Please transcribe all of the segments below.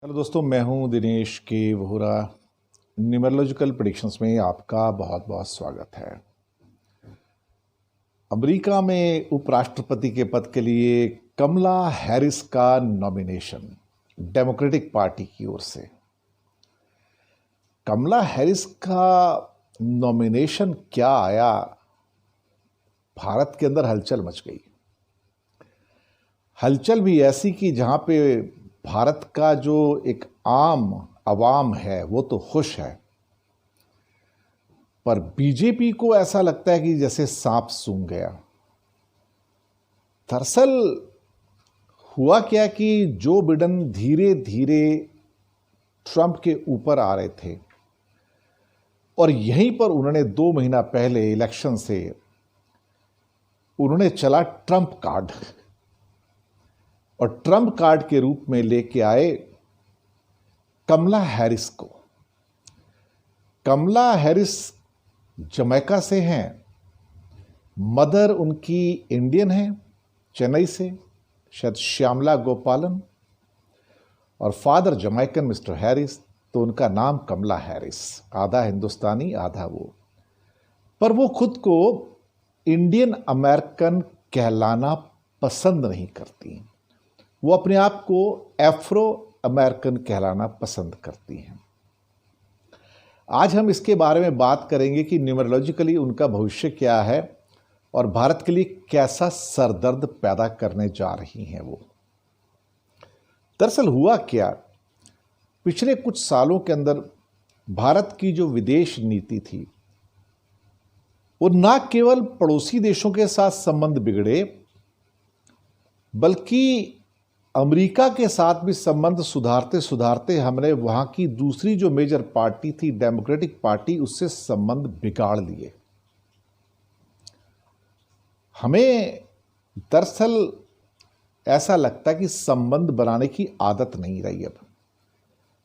Hello दोस्तों, मैं हूं दिनेश के वोहरा। न्यूमरोलॉजिकल प्रेडिक्शंस में आपका बहुत बहुत स्वागत है। अमेरिका में उपराष्ट्रपति के पद के लिए कमला हैरिस का नॉमिनेशन डेमोक्रेटिक पार्टी की ओर से। कमला हैरिस का नॉमिनेशन क्या आया, भारत के अंदर हलचल मच गई। हलचल भी ऐसी कि जहां पे भारत का जो एक आम अवाम है वो तो खुश है, पर बीजेपी को ऐसा लगता है कि जैसे सांप सूंघ गया। दरअसल हुआ क्या कि जो बिडेन धीरे धीरे ट्रंप के ऊपर आ रहे थे और यहीं पर उन्होंने 2 महीना पहले इलेक्शन से उन्होंने चला ट्रंप कार्ड, और ट्रंप कार्ड के रूप में लेके आए कमला हैरिस को। कमला हैरिस जमैका से हैं, मदर उनकी इंडियन है, चेन्नई से, शायद श्यामला गोपालन, और फादर जमैकन मिस्टर हैरिस, तो उनका नाम कमला हैरिस, आधा हिंदुस्तानी आधा वो। पर वो खुद को इंडियन अमेरिकन कहलाना पसंद नहीं करती, वो अपने आप को एफ्रो अमेरिकन कहलाना पसंद करती हैं। आज हम इसके बारे में बात करेंगे कि न्यूमरोलॉजिकली उनका भविष्य क्या है और भारत के लिए कैसा सरदर्द पैदा करने जा रही हैं वो। दरअसल हुआ क्या, पिछले कुछ सालों के अंदर भारत की जो विदेश नीति थी वो ना केवल पड़ोसी देशों के साथ संबंध बिगड़े, बल्कि अमेरिका के साथ भी संबंध सुधारते सुधारते हमने वहां की दूसरी जो मेजर पार्टी थी डेमोक्रेटिक पार्टी, उससे संबंध बिगाड़ लिए। हमें दरअसल ऐसा लगता है कि संबंध बनाने की आदत नहीं रही अब,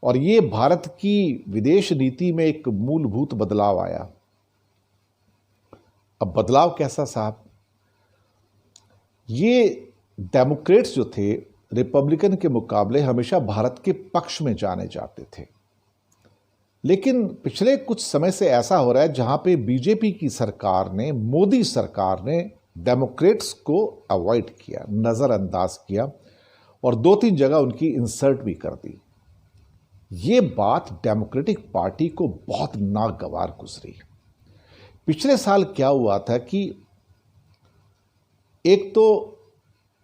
और ये भारत की विदेश नीति में एक मूलभूत बदलाव आया। अब बदलाव कैसा साहब, ये डेमोक्रेट्स जो थे रिपब्लिकन के मुकाबले हमेशा भारत के पक्ष में जाने जाते थे, लेकिन पिछले कुछ समय से ऐसा हो रहा है जहां पे बीजेपी की सरकार ने, मोदी सरकार ने डेमोक्रेट्स को अवॉइड किया, नज़रअंदाज किया, और 2-3 जगह उनकी इंसर्ट भी कर दी। ये बात डेमोक्रेटिक पार्टी को बहुत नागवार गुजरी। पिछले साल क्या हुआ था कि एक तो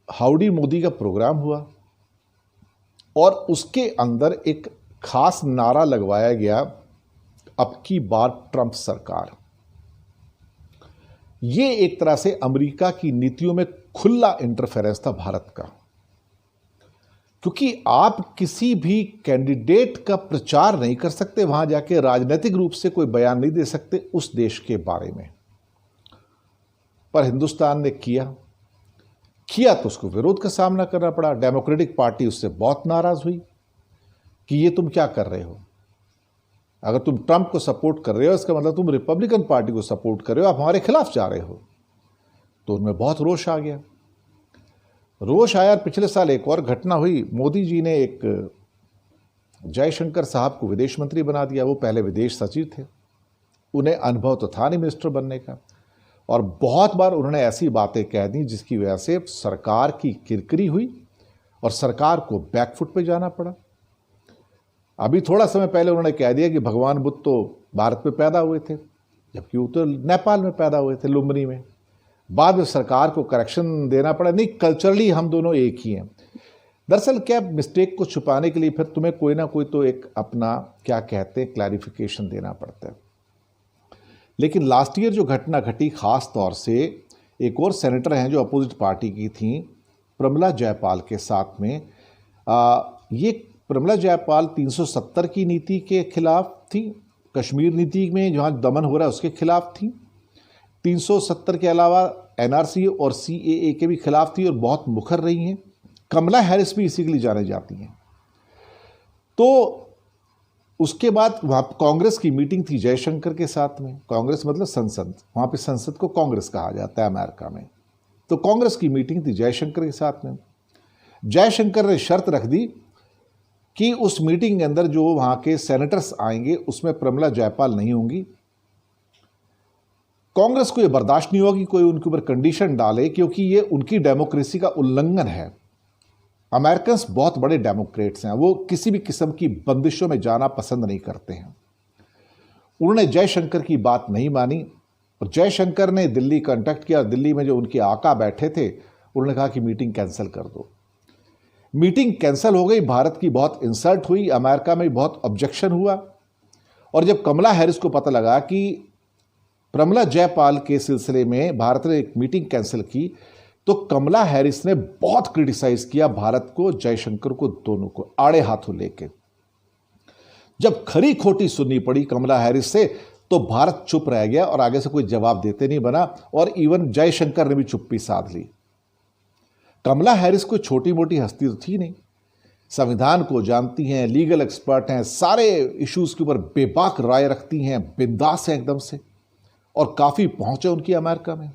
हाउडी मोदी का प्रोग्राम हुआ और उसके अंदर एक खास नारा लगवाया गया, अब की बार ट्रंप सरकार। यह एक तरह से अमेरिका की नीतियों में खुला इंटरफेरेंस था भारत का, क्योंकि आप किसी भी कैंडिडेट का प्रचार नहीं कर सकते, वहां जाके राजनीतिक रूप से कोई बयान नहीं दे सकते उस देश के बारे में। पर हिंदुस्तान ने किया तो उसको विरोध का सामना करना पड़ा। डेमोक्रेटिक पार्टी उससे बहुत नाराज हुई कि ये तुम क्या कर रहे हो, अगर तुम ट्रंप को सपोर्ट कर रहे हो इसका मतलब तुम रिपब्लिकन पार्टी को सपोर्ट कर रहे हो, आप हमारे खिलाफ जा रहे हो। तो उनमें बहुत रोष आ गया। रोष आया, पिछले साल एक और घटना हुई। मोदी जी ने एक जयशंकर साहब को विदेश मंत्री बना दिया। वो पहले विदेश सचिव थे, उन्हें अनुभव तो था नहीं मिनिस्टर बनने का, और बहुत बार उन्होंने ऐसी बातें कह दी जिसकी वजह से सरकार की किरकिरी हुई और सरकार को बैकफुट पे जाना पड़ा। अभी थोड़ा समय पहले उन्होंने कह दिया कि भगवान बुद्ध तो भारत में पैदा हुए थे, जबकि वो तो नेपाल में पैदा हुए थे, लुम्बिनी में। बाद में सरकार को करेक्शन देना पड़ा, नहीं कल्चरली हम दोनों एक ही हैं। दरअसल क्या, मिस्टेक को छुपाने के लिए फिर तुम्हें कोई ना कोई तो एक अपना क्या कहते हैं क्लैरिफिकेशन देना पड़ता है। लेकिन लास्ट ईयर जो घटना घटी, खास तौर से एक और सेनेटर हैं जो अपोजिट पार्टी की थी, प्रमिला जयपाल के साथ में, ये प्रमिला जयपाल 370 की नीति के खिलाफ थी, कश्मीर नीति में जहाँ दमन हो रहा है उसके खिलाफ थी। 370 के अलावा एनआरसी और सीएए के भी खिलाफ थी और बहुत मुखर रही हैं। कमला हैरिस भी इसी के लिए जाने जाती हैं। तो उसके बाद वहाँ कांग्रेस की मीटिंग थी जयशंकर के साथ में। कांग्रेस मतलब संसद, वहाँ पे संसद को कांग्रेस कहा जाता है अमेरिका में। तो कांग्रेस की मीटिंग थी जयशंकर के साथ में। जयशंकर ने शर्त रख दी कि उस मीटिंग के अंदर जो वहां के सेनेटर्स आएंगे उसमें प्रमिला जयपाल नहीं होंगी। कांग्रेस को यह बर्दाश्त नहीं होगा कि कोई उनके ऊपर कंडीशन डाले, क्योंकि ये उनकी डेमोक्रेसी का उल्लंघन है। अमेरिकन्स बहुत बड़े डेमोक्रेट्स हैं, वो किसी भी किस्म की बंदिशों में जाना पसंद नहीं करते हैं। उन्होंने जयशंकर की बात नहीं मानी और जयशंकर ने दिल्ली कांटेक्ट किया। दिल्ली में जो उनके आका बैठे थे उन्होंने कहा कि मीटिंग कैंसिल कर दो। मीटिंग कैंसिल हो गई, भारत की बहुत इंसल्ट हुई, अमेरिका में बहुत ऑब्जेक्शन हुआ। और जब कमला हैरिस को पता लगा कि प्रमिला जयपाल के सिलसिले में भारत ने एक मीटिंग कैंसिल की, तो कमला हैरिस ने बहुत क्रिटिसाइज किया भारत को, जयशंकर को, दोनों को आड़े हाथों लेके। जब खरी खोटी सुननी पड़ी कमला हैरिस से तो भारत चुप रह गया और आगे से कोई जवाब देते नहीं बना, और इवन जयशंकर ने भी चुप्पी साध ली। कमला हैरिस कोई छोटी मोटी हस्ती तो थी नहीं, संविधान को जानती हैं, लीगल एक्सपर्ट हैं, सारे इश्यूज के ऊपर बेबाक राय रखती हैं, बिंदास हैं एकदम से, और काफी पहुंच है उनकी अमेरिका में,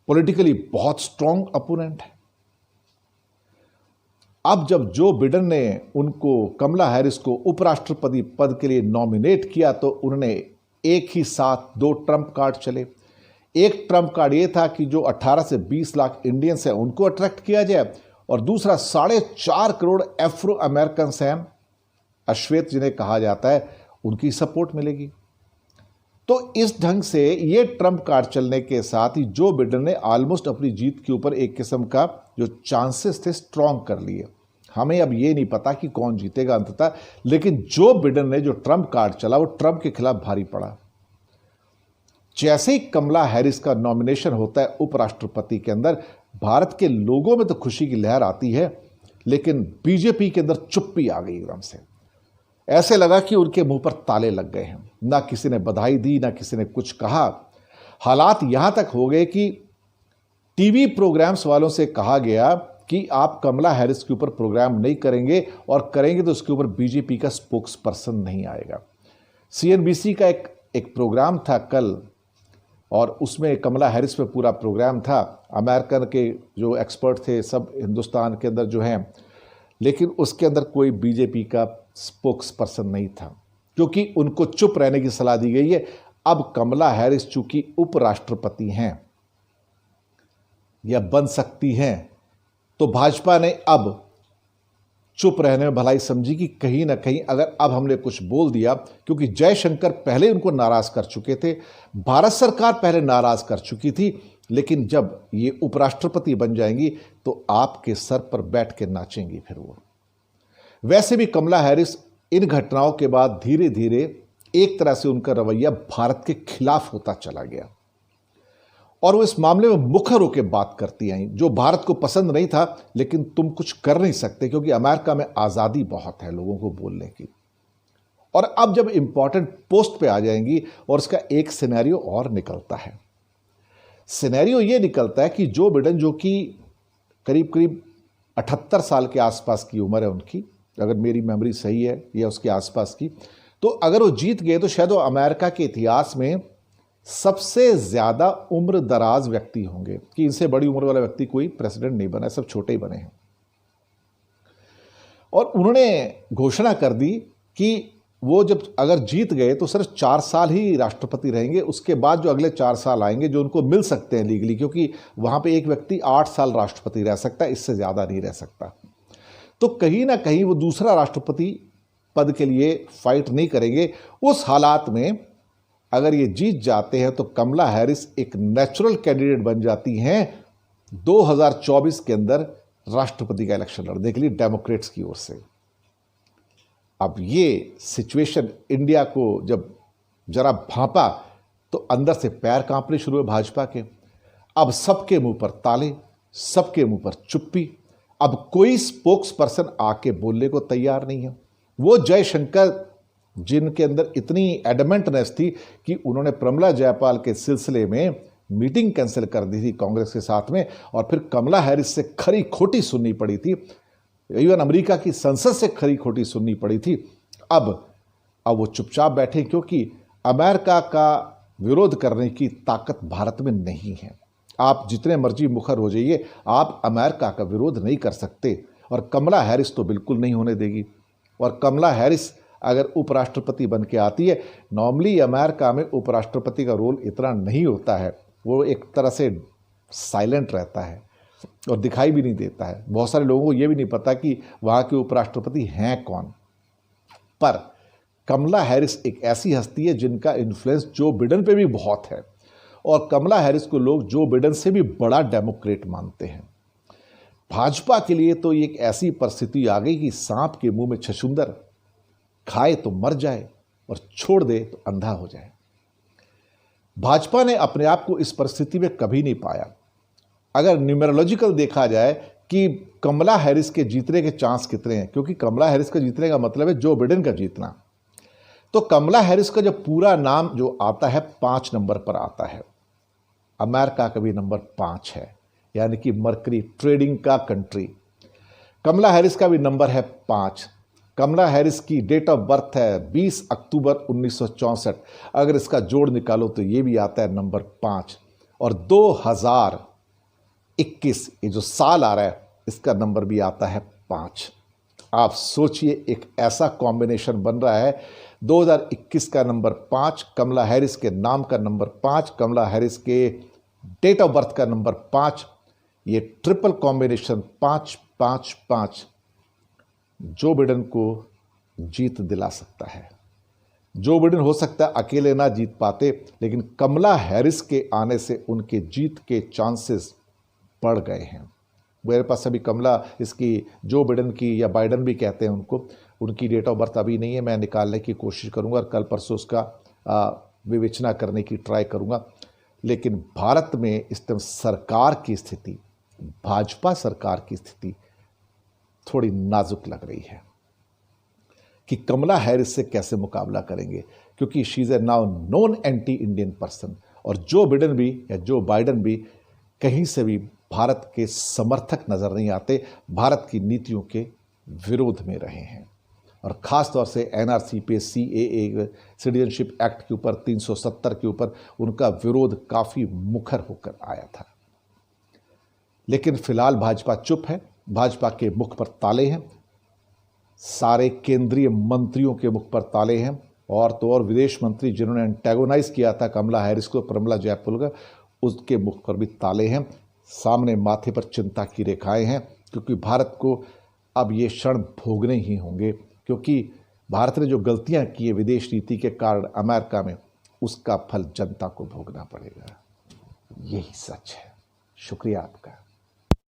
पॉलिटिकली बहुत स्ट्रांग अपोनेंट है। अब जब जो बिडेन ने उनको, कमला हैरिस को उपराष्ट्रपति पद के लिए नॉमिनेट किया, तो उन्होंने एक ही साथ 2 ट्रम्प कार्ड चले। एक ट्रम्प कार्ड ये था कि जो 18 से 20 लाख इंडियंस हैं उनको अट्रैक्ट किया जाए, और दूसरा 4.5 करोड़ एफ्रो अमेरिकन हैं, अश्वेत जिन्हें कहा जाता है, उनकी सपोर्ट मिलेगी। तो इस ढंग से ये ट्रम्प कार्ड चलने के साथ ही जो बिडेन ने ऑलमोस्ट अपनी जीत के ऊपर एक किस्म का जो चांसेस थे स्ट्रांग कर लिए। हमें अब ये नहीं पता कि कौन जीतेगा अंततः, लेकिन जो बिडेन ने जो ट्रम्प कार्ड चला वो ट्रम्प के खिलाफ भारी पड़ा। जैसे ही कमला हैरिस का नॉमिनेशन होता है उपराष्ट्रपति के अंदर, भारत के लोगों में तो खुशी की लहर आती है, लेकिन बीजेपी के अंदर चुप्पी आ गई एकदम से। ऐसे लगा कि उनके मुंह पर ताले लग गए हैं, ना किसी ने बधाई दी, ना किसी ने कुछ कहा। हालात यहां तक हो गए कि टीवी प्रोग्राम्स वालों से कहा गया कि आप कमला हैरिस के ऊपर प्रोग्राम नहीं करेंगे, और करेंगे तो उसके ऊपर बीजेपी का स्पोक्स पर्सन नहीं आएगा। सीएनबीसी का एक प्रोग्राम था कल, और उसमें कमला हैरिस पे पूरा प्रोग्राम था। अमेरिकन के जो एक्सपर्ट थे सब हिंदुस्तान के अंदर जो हैं, लेकिन उसके अंदर कोई बीजेपी का स्पोक्स पर्सन नहीं था, क्योंकि उनको चुप रहने की सलाह दी गई है। अब कमला हैरिस चूंकि उपराष्ट्रपति हैं या बन सकती हैं, तो भाजपा ने अब चुप रहने में भलाई समझी कि कहीं ना कहीं अगर अब हमने कुछ बोल दिया, क्योंकि जयशंकर पहले उनको नाराज कर चुके थे, भारत सरकार पहले नाराज कर चुकी थी, लेकिन जब ये उपराष्ट्रपति बन जाएंगी तो आपके सर पर बैठ के नाचेंगी फिर वो। वैसे भी कमला हैरिस इन घटनाओं के बाद धीरे धीरे एक तरह से उनका रवैया भारत के खिलाफ होता चला गया, और वो इस मामले में मुखर होकर बात करती आई, जो भारत को पसंद नहीं था, लेकिन तुम कुछ कर नहीं सकते क्योंकि अमेरिका में आज़ादी बहुत है लोगों को बोलने की। और अब जब इंपॉर्टेंट पोस्ट पे आ जाएंगी, और इसका एक सिनेरियो और निकलता है। सिनेरियो ये निकलता है कि जो बिडेन, जो कि करीब करीब 78 साल के आसपास की उम्र है उनकी, अगर मेरी मेमोरी सही है या उसके आसपास की, तो अगर वो जीत गए तो शायद वो अमेरिका के इतिहास में सबसे ज्यादा उम्र दराज व्यक्ति होंगे, कि इनसे बड़ी उम्र वाला व्यक्ति कोई प्रेसिडेंट नहीं बना, सब छोटे ही बने हैं। और उन्होंने घोषणा कर दी कि वो जब अगर जीत गए तो सिर्फ 4 साल ही राष्ट्रपति रहेंगे, उसके बाद जो अगले 4 साल आएंगे जो उनको मिल सकते हैं लीगली, क्योंकि वहां पे एक व्यक्ति 8 साल राष्ट्रपति रह सकता है, इससे ज्यादा नहीं रह सकता। तो कहीं ना कहीं वो दूसरा राष्ट्रपति पद के लिए फाइट नहीं करेंगे। उस हालात में अगर ये जीत जाते हैं तो कमला हैरिस एक नेचुरल कैंडिडेट बन जाती हैं 2024 के अंदर राष्ट्रपति का इलेक्शन लड़ने के लिए डेमोक्रेट्स की ओर से। अब ये सिचुएशन इंडिया को जब जरा भांपा तो अंदर से पैर कांपने शुरू हुए भाजपा के। अब सबके मुंह पर ताले, सबके मुंह पर चुप्पी, अब कोई स्पोक्स पर्सन आके बोलने को तैयार नहीं है। वो जयशंकर जिनके अंदर इतनी एडमेंटनेस थी कि उन्होंने प्रमिला जयपाल के सिलसिले में मीटिंग कैंसिल कर दी थी कांग्रेस के साथ में, और फिर कमला हैरिस से खरी खोटी सुननी पड़ी थी, इवन अमेरिका की संसद से खरी खोटी सुननी पड़ी थी। अब वो चुपचाप बैठे, क्योंकि अमेरिका का विरोध करने की ताकत भारत में नहीं है। आप जितने मर्जी मुखर हो जाइए, आप अमेरिका का विरोध नहीं कर सकते। और कमला हैरिस तो बिल्कुल नहीं होने देगी। और कमला हैरिस अगर उपराष्ट्रपति बन के आती है, नॉर्मली अमेरिका में उपराष्ट्रपति का रोल इतना नहीं होता है, वो एक तरह से साइलेंट रहता है और दिखाई भी नहीं देता है। बहुत सारे लोगों को ये भी नहीं पता कि वहाँ के उपराष्ट्रपति हैं कौन। पर कमला हैरिस एक ऐसी हस्ती है जिनका इन्फ्लुएंस जो बिडेन पे भी बहुत है, और कमला हैरिस को लोग जो बिडेन से भी बड़ा डेमोक्रेट मानते हैं। भाजपा के लिए तो एक ऐसी परिस्थिति आ गई कि सांप के मुंह में छछूंदर, खाए तो मर जाए और छोड़ दे तो अंधा हो जाए। भाजपा ने अपने आप को इस परिस्थिति में कभी नहीं पाया। अगर न्यूमेरोलॉजिकल देखा जाए कि कमला हैरिस के जीतने के चांस कितने हैं, क्योंकि कमला हैरिस का जीतने का मतलब है जो बिडेन का जीतना, तो कमला हैरिस का जो पूरा नाम जो आता है 5 नंबर पर आता है। अमेरिका का भी नंबर 5 है, यानी कि मरकरी ट्रेडिंग का कंट्री। कमला हैरिस का भी नंबर है 5। कमला हैरिस की डेट ऑफ बर्थ है 20 अक्टूबर 1964। अगर इसका जोड़ निकालो तो ये भी आता है नंबर 5। और 2021 ये जो साल आ रहा है इसका नंबर भी आता है 5। आप सोचिए एक ऐसा कॉम्बिनेशन बन रहा है। 2021 का नंबर 5, कमला हैरिस के नाम का नंबर 5, कमला हैरिस के डेट ऑफ बर्थ का नंबर 5, ये ट्रिपल कॉम्बिनेशन 5-5-5 जो बिडेन को जीत दिला सकता है। जो बिडेन हो सकता है अकेले ना जीत पाते, लेकिन कमला हैरिस के आने से उनके जीत के चांसेस बढ़ गए हैं। मेरे पास अभी कमला इसकी जो बिडेन की या बाइडन भी कहते हैं उनको, उनकी डेट ऑफ बर्थ अभी नहीं है। मैं निकालने की कोशिश करूंगा और कल परसों उसका विवेचना करने की ट्राई करूंगा। लेकिन भारत में इस टाइम सरकार की स्थिति, भाजपा सरकार की स्थिति थोड़ी नाजुक लग रही है कि कमला हैरिस से कैसे मुकाबला करेंगे, क्योंकि she is a now non anti Indian person. और जो बिडेन भी या जो बाइडन भी कहीं से भी भारत के समर्थक नज़र नहीं आते, भारत की नीतियों के विरोध में रहे हैं। और ख़ास तौर से एनआरसी पे, सीएए सिटीजनशिप एक्ट के ऊपर, 370 के ऊपर उनका विरोध काफ़ी मुखर होकर आया था। लेकिन फिलहाल भाजपा चुप है। भाजपा के मुख पर ताले हैं, सारे केंद्रीय मंत्रियों के मुख पर ताले हैं, और तो और विदेश मंत्री जिन्होंने एंटेगोनाइज किया था कमला हैरिस को, प्रमिला जयपाल, उसके मुख पर भी ताले हैं। सामने माथे पर चिंता की रेखाएं हैं, क्योंकि भारत को अब ये क्षण भोगने ही होंगे, क्योंकि भारत ने जो गलतियां की है विदेश नीति के कारण अमेरिका में, उसका फल जनता को भोगना पड़ेगा। यही सच है। शुक्रिया आपका।